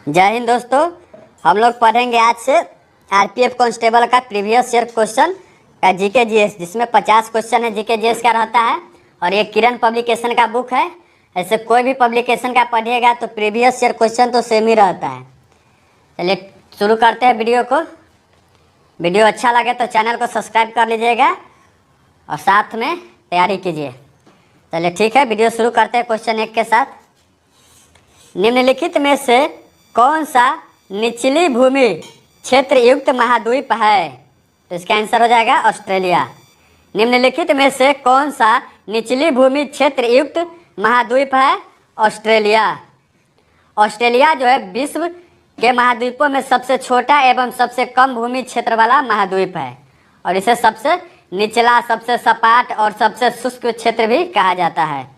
जय हिंद दोस्तों। हम लोग पढ़ेंगे आज से आरपीएफ कांस्टेबल का प्रीवियस ईयर क्वेश्चन का जीके जीएस, जिसमें 50 क्वेश्चन है जीके जीएस का रहता है। और ये किरण पब्लिकेशन का बुक है। ऐसे कोई भी पब्लिकेशन का पढ़िएगा तो प्रीवियस ईयर क्वेश्चन तो सेम ही रहता है। चलिए शुरू करते हैं वीडियो को। वीडियो अच्छा लगे तो चैनल को सब्सक्राइब कर लीजिएगा और साथ में तैयारी कीजिए। चलिए ठीक है, वीडियो शुरू करते हैं क्वेश्चन 1 के साथ। निम्नलिखित में से कौन सा निचली भूमि क्षेत्र युक्त महाद्वीप है? तो इसका आंसर हो जाएगा ऑस्ट्रेलिया। निम्नलिखित में से कौन सा निचली भूमि क्षेत्र युक्त महाद्वीप है? ऑस्ट्रेलिया। ऑस्ट्रेलिया जो है विश्व के महाद्वीपों में सबसे छोटा एवं सबसे कम भूमि क्षेत्र वाला महाद्वीप है और इसे सबसे निचला, सबसे सपाट और सबसे शुष्क क्षेत्र भी कहा जाता है।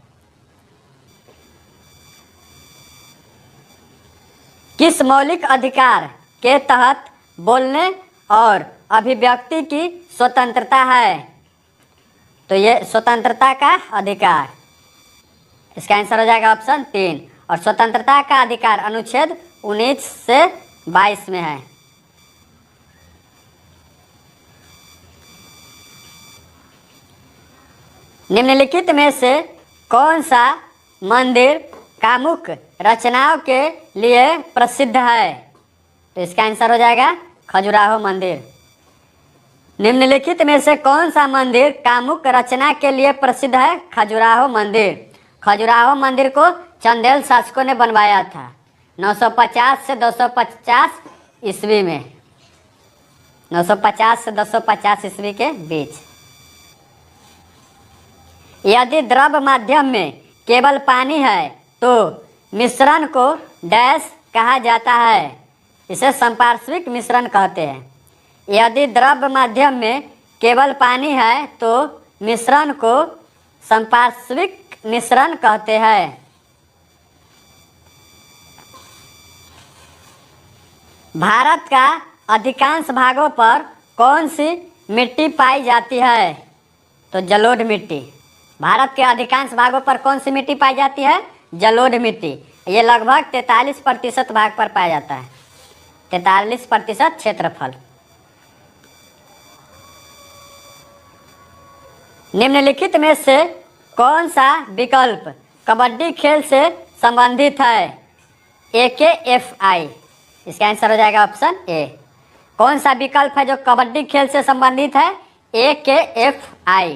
किस मौलिक अधिकार के तहत बोलने और अभिव्यक्ति की स्वतंत्रता है? तो ये स्वतंत्रता का अधिकार, इसका आंसर हो जाएगा ऑप्शन 3। और स्वतंत्रता का अधिकार अनुच्छेद 19 से 22 में है। निम्नलिखित में से कौन सा मंदिर कामुक रचनाओं के लिए प्रसिद्ध है? तो इसका आंसर हो जाएगा खजुराहो मंदिर। निम्नलिखित में से कौन सा मंदिर कामुक रचना के लिए प्रसिद्ध है? खजुराहो मंदिर। खजुराहो मंदिर को चंदेल शासकों ने बनवाया था 950 से 250 ईस्वी में। 950 से 250 ईस्वी के बीच। यदि द्रव माध्यम में केवल पानी है तो मिश्रण को डैश कहा जाता है? इसे संपार्श्विक मिश्रण कहते हैं। यदि द्रव माध्यम में केवल पानी है तो मिश्रण को संपार्श्विक मिश्रण कहते हैं। भारत का अधिकांश भागों पर कौन सी मिट्टी पाई जाती है? तो जलोढ़ मिट्टी। भारत के अधिकांश भागों पर कौन सी मिट्टी पाई जाती है? जलोढ़ मिट्टी। ये लगभग 43% भाग पर पाया जाता है। 43% क्षेत्रफल। निम्नलिखित में से कौन सा विकल्प कबड्डी खेल से संबंधित है? AKFI। इसका आंसर हो जाएगा ऑप्शन ए। कौन सा विकल्प है जो कबड्डी खेल से संबंधित है? AKFI।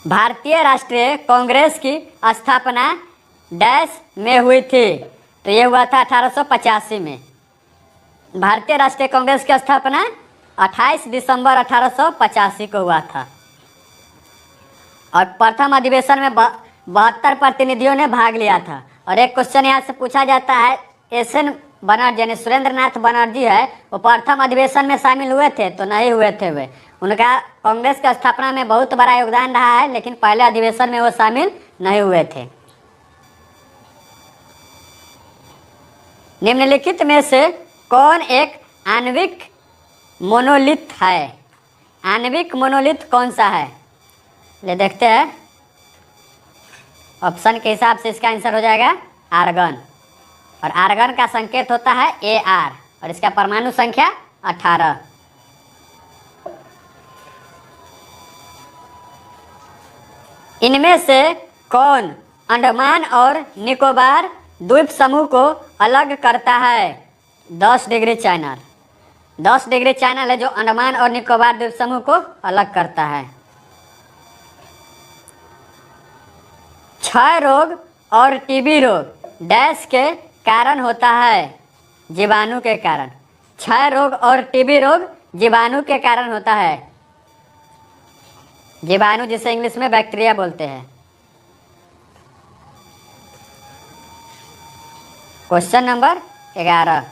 भारतीय राष्ट्रीय कांग्रेस की स्थापना डैश में हुई थी? तो ये हुआ था 1885 में। भारतीय राष्ट्रीय कांग्रेस की स्थापना 28 दिसंबर 1885 को हुआ था। और प्रथम अधिवेशन में 72 प्रतिनिधियों ने भाग लिया था। और एक क्वेश्चन यहाँ से पूछा जाता है, SN बनर्जी यानी सुरेंद्र नाथ बनर्जी है, वो प्रथम अधिवेशन में शामिल हुए थे? तो नहीं हुए थे वे। उनका कांग्रेस की स्थापना में बहुत बड़ा योगदान रहा है, लेकिन पहले अधिवेशन में वो शामिल नहीं हुए थे। निम्नलिखित में से कौन एक आणविक मोनोलिथ है? आणविक मोनोलिथ कौन सा है? ले देखते हैं। ऑप्शन के हिसाब से इसका आंसर हो जाएगा आर्गन। और आर्गन का संकेत होता है AR और इसका परमाणु संख्या 18। इनमें से कौन अंडमान और निकोबार द्वीप समूह को अलग करता है? 10 डिग्री चैनल। 10 डिग्री चैनल है जो अंडमान और निकोबार द्वीप समूह को अलग करता है। क्षय रोग और टीबी रोग डैश के कारण होता है? जीवाणु के कारण। क्षय रोग और टीबी रोग जीवाणु के कारण होता है। जीवाणु जिसे इंग्लिश में बैक्टीरिया बोलते हैं। Question number 11।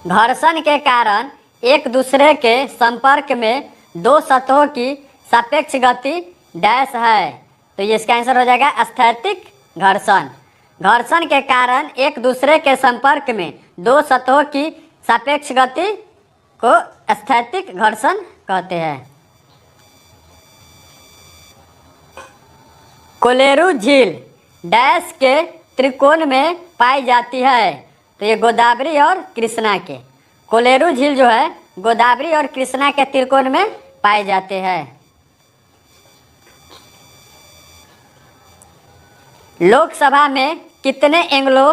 घर्षण के कारण एक दूसरे के संपर्क में दो सतहों की सापेक्ष गति डैश है? तो ये इसका आंसर हो जाएगा स्थैतिक घर्षण। घर्षण के कारण एक दूसरे के संपर्क में दो सतहों की सापेक्ष गति को स्थैतिक घर्षण कहते हैं। कोलेरू झील डैश के त्रिकोण में पाई जाती है। तो ये गोदावरी और कृष्णा के, कोलेरू झील जो है गोदावरी और कृष्णा के त्रिकोण में पाए जाते हैं। लोकसभा में कितने एंग्लो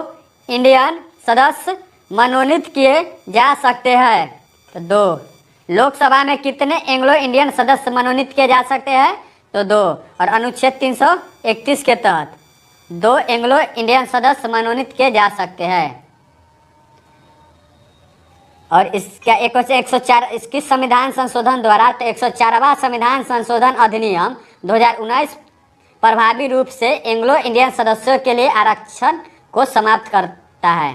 इंडियन सदस्य मनोनीत किए जा सकते हैं? तो 2। लोकसभा में कितने एंग्लो इंडियन सदस्य मनोनीत किए जा सकते हैं? तो 2। और अनुच्छेद 331 के तहत 2 एंग्लो इंडियन सदस्य मनोनीत किए जा सकते हैं। और इसका एक 104 इसकी संविधान संशोधन द्वारा तो 104वां संविधान संशोधन अधिनियम 2019 प्रभावी रूप से एंग्लो इंडियन सदस्यों के लिए आरक्षण को समाप्त करता है।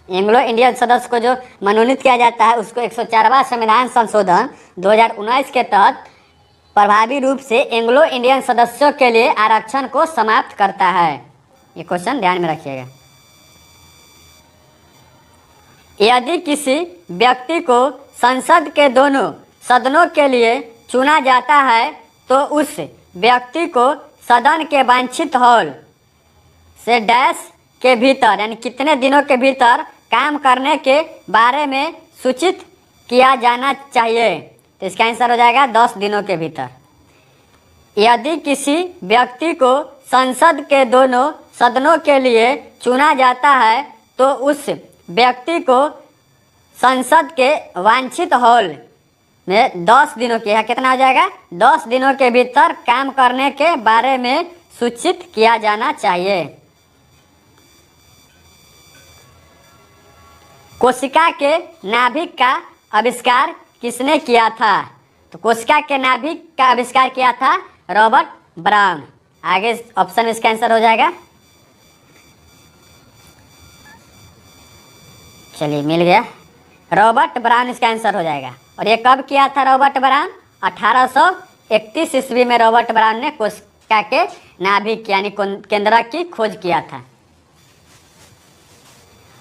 एंग्लो इंडियन सदस्य को जो मनोनीत किया जाता है उसको 104वां संविधान संशोधन 2019 के तहत प्रभावी रूप से एंग्लो इंडियन सदस्यों के लिए आरक्षण को समाप्त करता है। ये क्वेश्चन ध्यान में रखिएगा। यदि किसी व्यक्ति को संसद के दोनों सदनों के लिए चुना जाता है तो उस व्यक्ति को सदन के वांछित हॉल से डैश के भीतर यानी कितने दिनों के भीतर काम करने के बारे में सूचित किया जाना चाहिए? तो इसका आंसर हो जाएगा 10 दिनों के भीतर। यदि किसी व्यक्ति को संसद के दोनों सदनों के लिए चुना जाता है तो उस व्यक्ति को संसद के वांछित हॉल में 10 दिनों के, यहाँ कितना हो जाएगा 10 दिनों के भीतर काम करने के बारे में सूचित किया जाना चाहिए। कोशिका के नाभिक का आविष्कार किसने किया था? तो कोशिका के नाभिक का आविष्कार किया था रॉबर्ट ब्राउन। आगे ऑप्शन इसका आंसर हो जाएगा, चलिए मिल गया, रॉबर्ट ब्राउन इसका आंसर हो जाएगा। और ये कब किया था रॉबर्ट ब्राउन? 1831 ईस्वी में रॉबर्ट ब्राउन ने कोशिका के नाभिक यानी केंद्रक की खोज किया था।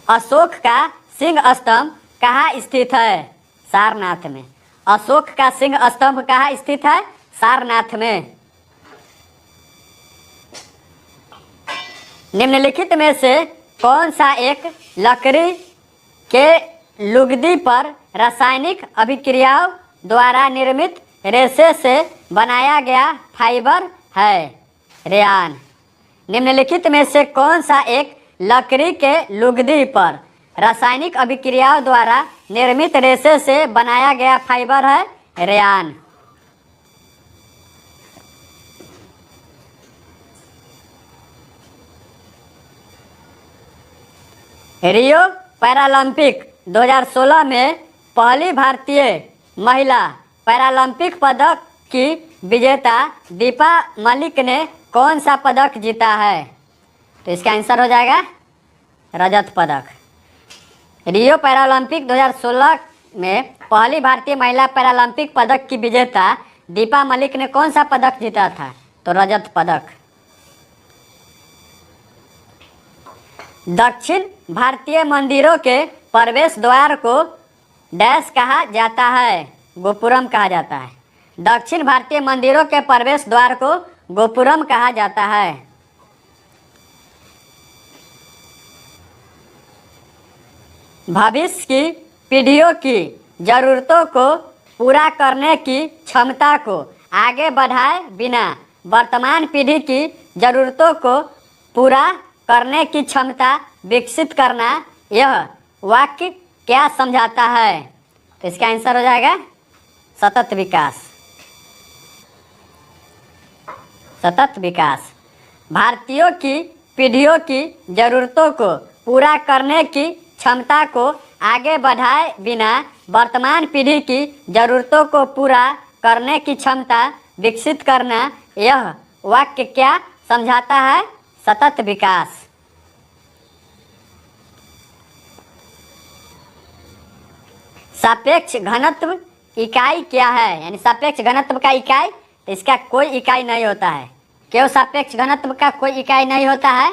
अशोक का सिंह स्तंभ कहाँ स्थित है? सारनाथ में। अशोक का सिंह स्तंभ कहाँ स्थित है? सारनाथ में। निम्नलिखित में से कौन सा एक लकड़ी के लुगदी पर रासायनिक अभिक्रियाओं द्वारा निर्मित रेशे से बनाया गया फाइबर है? रेयान। निम्नलिखित में से कौन सा एक लकड़ी के लुगदी पर रासायनिक अभिक्रियाओं द्वारा निर्मित रेशे से बनाया गया फाइबर है? रेयान। रियो पैरालंपिक 2016 में पहली भारतीय महिला पैरालंपिक पदक की विजेता दीपा मलिक ने कौन सा पदक जीता है? तो इसका आंसर हो जाएगा रजत पदक। रियो पैरालंपिक 2016 में पहली भारतीय महिला पैरालंपिक पदक की विजेता दीपा मलिक ने कौन सा पदक जीता था? तो रजत पदक। दक्षिण भारतीय मंदिरों के प्रवेश द्वार को डैश कहा जाता है? गोपुरम कहा जाता है। दक्षिण भारतीय मंदिरों के प्रवेश द्वार को गोपुरम कहा जाता है। भविष्य की पीढ़ियों की जरूरतों को पूरा करने की क्षमता को आगे बढ़ाए बिना वर्तमान पीढ़ी की जरूरतों को पूरा करने की क्षमता विकसित करना, यह वाक्य क्या समझाता है? तो इसका आंसर हो जाएगा सतत विकास। सतत विकास भारतीयों की पीढ़ियों की जरूरतों को पूरा करने की क्षमता को आगे बढ़ाए बिना वर्तमान पीढ़ी की जरूरतों को पूरा करने की क्षमता विकसित करना, यह वाक्य क्या समझाता है? सतत विकास। सापेक्ष घनत्व इकाई क्या है? यानी सापेक्ष घनत्व का इकाई, तो इसका कोई इकाई नहीं होता है। क्यों सापेक्ष घनत्व का कोई इकाई नहीं होता है?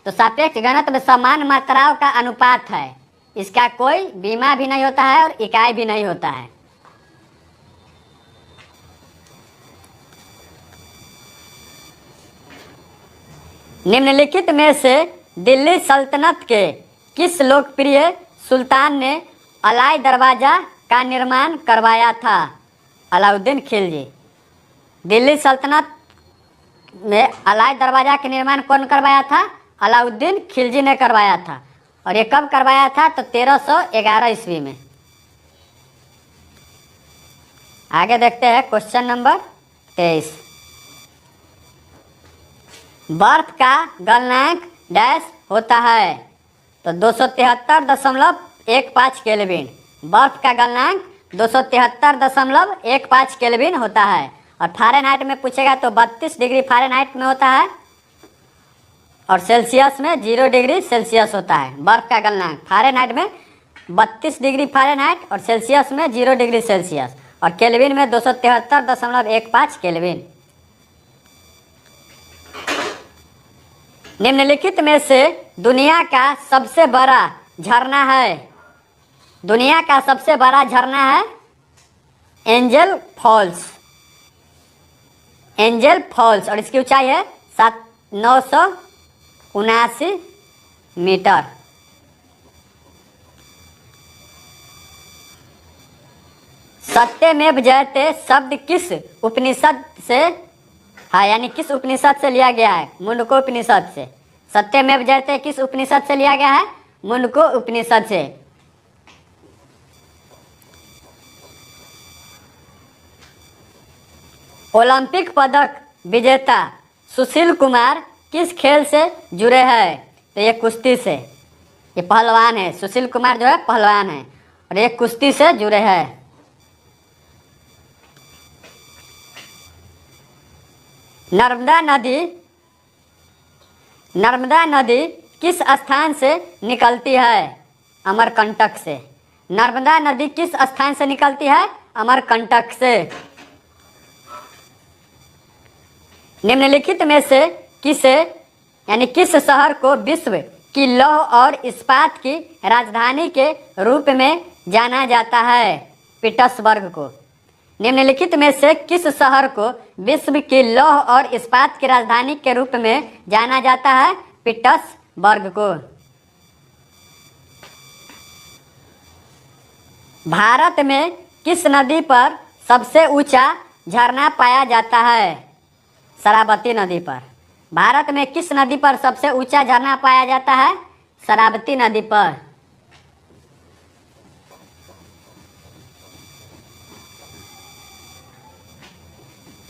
तो सापेक्ष घनत्व समान मात्राओं का अनुपात है। इसका कोई बीमा भी नहीं होता है और इकाई भी नहीं होता है। निम्नलिखित में से दिल्ली सल्तनत के किस लोकप्रिय सुल्तान ने अलाई दरवाज़ा का निर्माण करवाया था? अलाउद्दीन खिलजी। दिल्ली सल्तनत में अलाई दरवाज़ा का निर्माण कौन करवाया था? अलाउद्दीन खिलजी ने करवाया था। और ये कब करवाया था? तो 1311 ईस्वी में। आगे देखते हैं क्वेश्चन नंबर 23। बर्फ का गलनांक डैश होता है? तो 273.15 केल्विन। बर्फ का गलनांक 273.15 केल्विन होता है। और फ़ारेनहाइट में पूछेगा तो 32 डिग्री फ़ारेनहाइट में होता है। और सेल्सियस में 0 डिग्री सेल्सियस होता है। बर्फ का गलनांक फ़ारेनहाइट में 32 डिग्री फ़ारेनहाइट और सेल्सियस में 0 डिग्री सेल्सियस और केल्विन में 273.15 केल्विन। निम्नलिखित में से दुनिया का सबसे बड़ा झरना है? दुनिया का सबसे बड़ा झरना है एंजल फॉल्स। एंजल फॉल्स और इसकी ऊंचाई है 979 मीटर। सत्यमेव जयते शब्द किस उपनिषद से है? यानी किस उपनिषद से लिया गया है? मुंडको उपनिषद से। सत्यमेव जयते किस उपनिषद से लिया गया है? मुंडको उपनिषद से। ओलंपिक पदक विजेता सुशील कुमार किस खेल से जुड़े हैं? तो ये कुश्ती से। ये पहलवान है। सुशील कुमार जो है पहलवान है और ये कुश्ती से जुड़े हैं। नर्मदा नदी किस स्थान से निकलती है? अमरकंटक से। नर्मदा नदी किस स्थान से निकलती है? अमरकंटक से। निम्नलिखित में से किस शहर को विश्व की लौह और इस्पात की राजधानी के रूप में जाना जाता है? पीटर्सबर्ग को। निम्नलिखित में से किस शहर को विश्व की लौह और इस्पात की राजधानी के रूप में जाना जाता है? पीटर्सबर्ग को। भारत में किस नदी पर सबसे ऊंचा झरना पाया जाता है? शरावती नदी पर। भारत में किस नदी पर सबसे ऊंचा झरना पाया जाता है? शरावती नदी पर।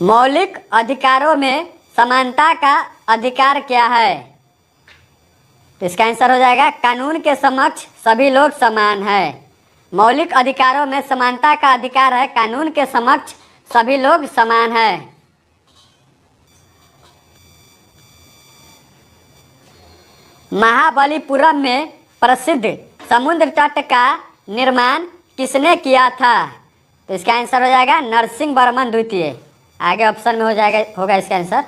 मौलिक अधिकारों में समानता का अधिकार क्या है? तो इसका आंसर हो जाएगा कानून के समक्ष सभी लोग समान हैं। मौलिक अधिकारों में समानता का अधिकार है। कानून के समक्ष सभी लोग समान हैं। महाबलीपुरम में प्रसिद्ध समुद्र तट का निर्माण किसने किया था? तो इसका आंसर हो जाएगा नरसिंह वर्मन द्वितीय। आगे ऑप्शन में होगा इसका आंसर।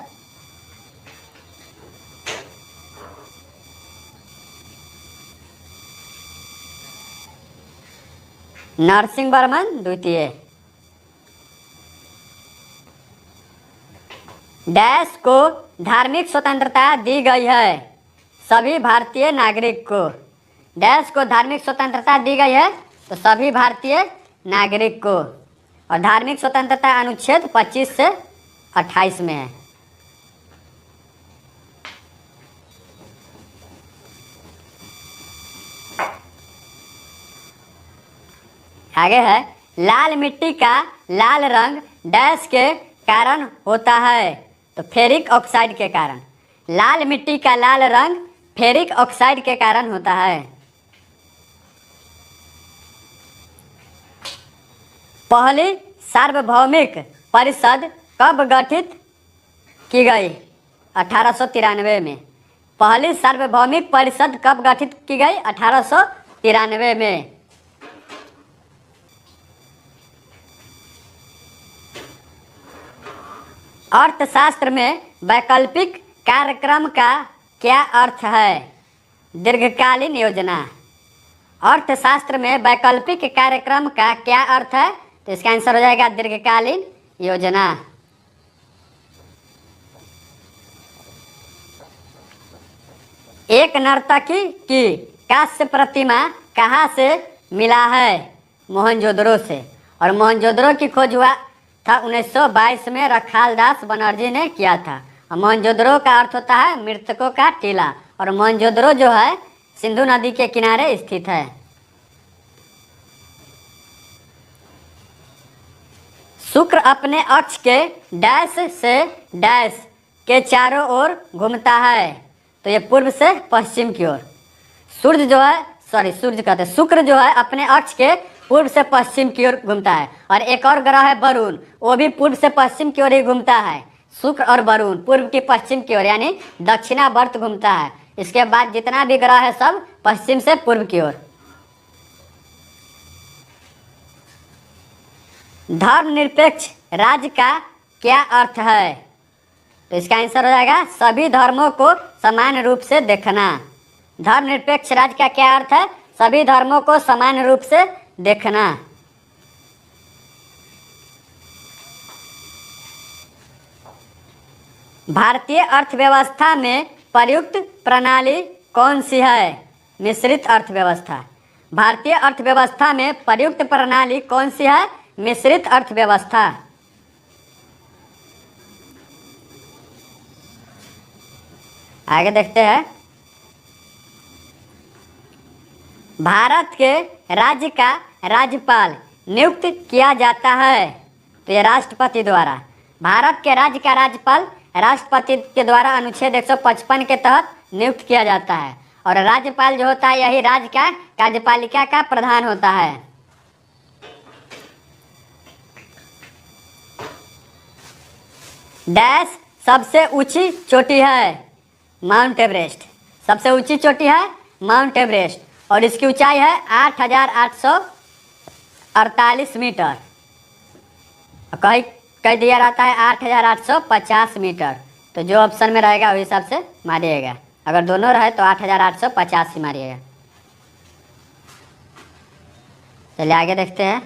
नरसिंह वर्मन द्वितीय। डैश को धार्मिक स्वतंत्रता दी गई है? सभी भारतीय नागरिक को। डैश को धार्मिक स्वतंत्रता दी गई है? तो सभी भारतीय नागरिक को। और धार्मिक स्वतंत्रता अनुच्छेद 25 से 28 में है। आगे है लाल मिट्टी का लाल रंग डैश के कारण होता है? तो फेरिक ऑक्साइड के कारण। लाल मिट्टी का लाल रंग फेरिक ऑक्साइड के कारण होता है। पहली सार्वभौमिक परिषद कब गठित की गई? 1893 में। पहली सार्वभौमिक परिषद कब गठित की गई? 1893 में। अर्थशास्त्र में वैकल्पिक कार्यक्रम का क्या अर्थ है? दीर्घकालीन योजना। अर्थशास्त्र में वैकल्पिक कार्यक्रम का क्या अर्थ है? तो इसका आंसर हो जाएगा दीर्घकालीन योजना। एक नर्तकी की कांस्य प्रतिमा कहाँ से मिला है? मोहनजोदड़ो से। और मोहनजोदड़ो की खोज हुआ था 1922 में रखाल दास बनर्जी ने किया था। और मोहनजोदड़ो का अर्थ होता है मृतकों का टीला। और मोहनजोदड़ो जो है सिंधु नदी के किनारे स्थित है। शुक्र अपने अक्ष के डैश से डैश के चारों ओर घूमता है। तो ये पूर्व से पश्चिम की ओर। सूर्य जो है सूर्य कहते हैं, शुक्र जो है अपने अक्ष के पूर्व से पश्चिम की ओर घूमता है। और एक और ग्रह है वरुण, वो भी पूर्व से पश्चिम की ओर ही घूमता है। शुक्र और वरुण पूर्व की पश्चिम की ओर यानी दक्षिणावर्त घूमता है। इसके बाद जितना भी ग्रह है सब पश्चिम से पूर्व की ओर। धर्मनिरपेक्ष राज्य का क्या अर्थ है? तो इसका आंसर हो जाएगा सभी धर्मों को समान रूप से देखना। धर्मनिरपेक्ष राज्य का क्या अर्थ है? सभी धर्मों को समान रूप से देखना। भारतीय अर्थव्यवस्था में प्रयुक्त प्रणाली कौन सी है? मिश्रित अर्थव्यवस्था। भारतीय अर्थव्यवस्था में प्रयुक्त प्रणाली कौन सी है? मिश्रित अर्थव्यवस्था। आगे देखते हैं। भारत के राज्य का राज्यपाल नियुक्त किया जाता है। तो ये राष्ट्रपति द्वारा। भारत के राज्य का राज्यपाल राष्ट्रपति के द्वारा अनुच्छेद 155 के तहत नियुक्त किया जाता है। और राज्यपाल जो होता है यही राज्य का कार्यपालिका का प्रधान होता है। डैश सबसे ऊंची चोटी है? Mount Everest. सबसे ऊंची चोटी है माउंट एवरेस्ट और इसकी ऊंचाई है 8,848 मीटर। कहीं कह दिया रहता है 8,850 मीटर। तो जो ऑप्शन में रहेगा उस हिसाब से मारिएगा। अगर दोनों रहे तो 8,850 ही मारिएगा। चलिए आगे देखते हैं।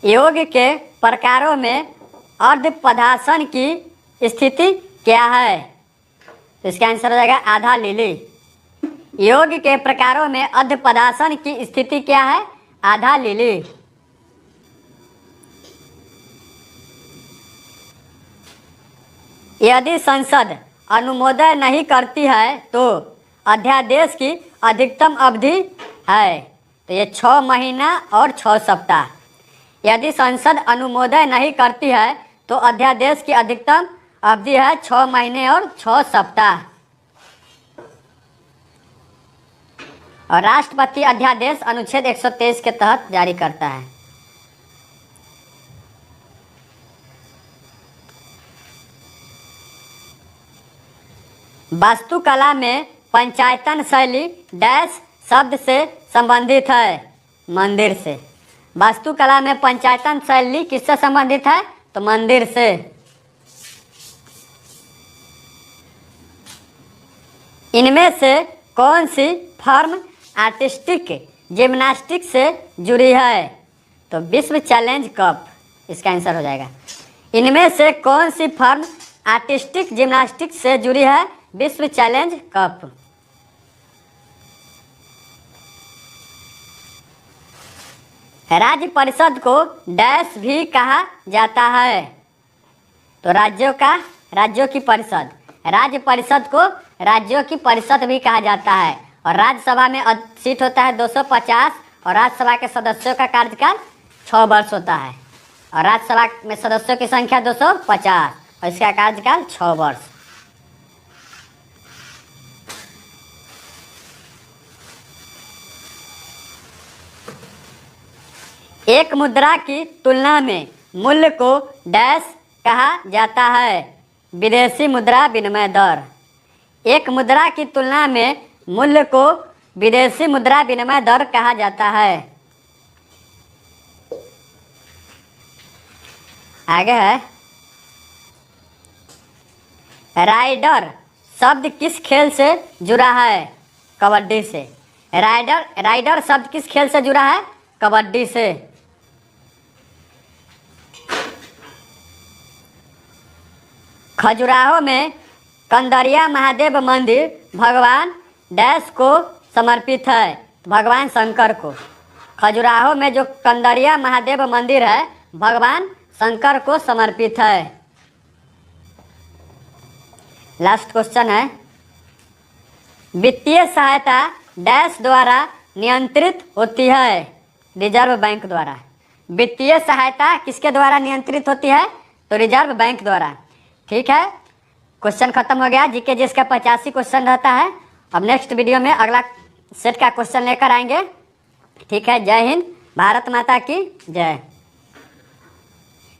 योग के प्रकारों में अर्धपदासन की स्थिति क्या है? तो इसका आंसर हो जाएगा आधा लीली। योग के प्रकारों में अर्धपदासन की स्थिति क्या है? आधा लीली। यदि संसद अनुमोदन नहीं करती है तो अध्यादेश की अधिकतम अवधि है। तो ये 6 महीना और 6 सप्ताह। यदि संसद अनुमोदन नहीं करती है तो अध्यादेश की अधिकतम अवधि है 6 महीने और 6 सप्ताह। और राष्ट्रपति अध्यादेश अनुच्छेद 123 के तहत जारी करता है। वास्तुकला में पंचायतन शैली डैश शब्द से संबंधित है? मंदिर से। वास्तुकला में पंचायतन शैली किससे संबंधित है? तो मंदिर से। इनमें से कौन सी फॉर्म आर्टिस्टिक जिम्नास्टिक से जुड़ी है? तो विश्व चैलेंज कप इसका आंसर हो जाएगा। इनमें से कौन सी फॉर्म आर्टिस्टिक जिम्नास्टिक से जुड़ी है? विश्व चैलेंज कप। राज्य परिषद को डैश भी कहा जाता है? तो राज्यों की परिषद। राज्य परिषद को राज्यों की परिषद भी कहा जाता है। और राज्यसभा में सीट होता है 250 और राज्यसभा के सदस्यों का कार्यकाल 6 वर्ष होता है। और राज्यसभा में सदस्यों की संख्या 250 और इसका कार्यकाल 6 वर्ष। एक मुद्रा की तुलना में मूल्य को डैश कहा जाता है? विदेशी मुद्रा विनिमय दर। एक मुद्रा की तुलना में मूल्य को विदेशी मुद्रा विनिमय दर कहा जाता है। आगे है। राइडर शब्द किस खेल से जुड़ा है? कबड्डी से। राइडर शब्द किस खेल से जुड़ा है? कबड्डी से। खजुराहो में कंदरिया महादेव मंदिर भगवान डैश को समर्पित है, भगवान शंकर को। खजुराहो में जो कंदरिया महादेव मंदिर है भगवान शंकर को समर्पित है। लास्ट क्वेश्चन है, वित्तीय सहायता डैश द्वारा नियंत्रित होती है, रिजर्व बैंक द्वारा। वित्तीय सहायता किसके द्वारा नियंत्रित होती है? तो रिजर्व बैंक द्वारा। ठीक है, क्वेश्चन खत्म हो गया। जीके जिसका 85 क्वेश्चन रहता है। अब नेक्स्ट वीडियो में अगला सेट का क्वेश्चन लेकर आएंगे। ठीक है, जय हिंद, भारत माता की जय।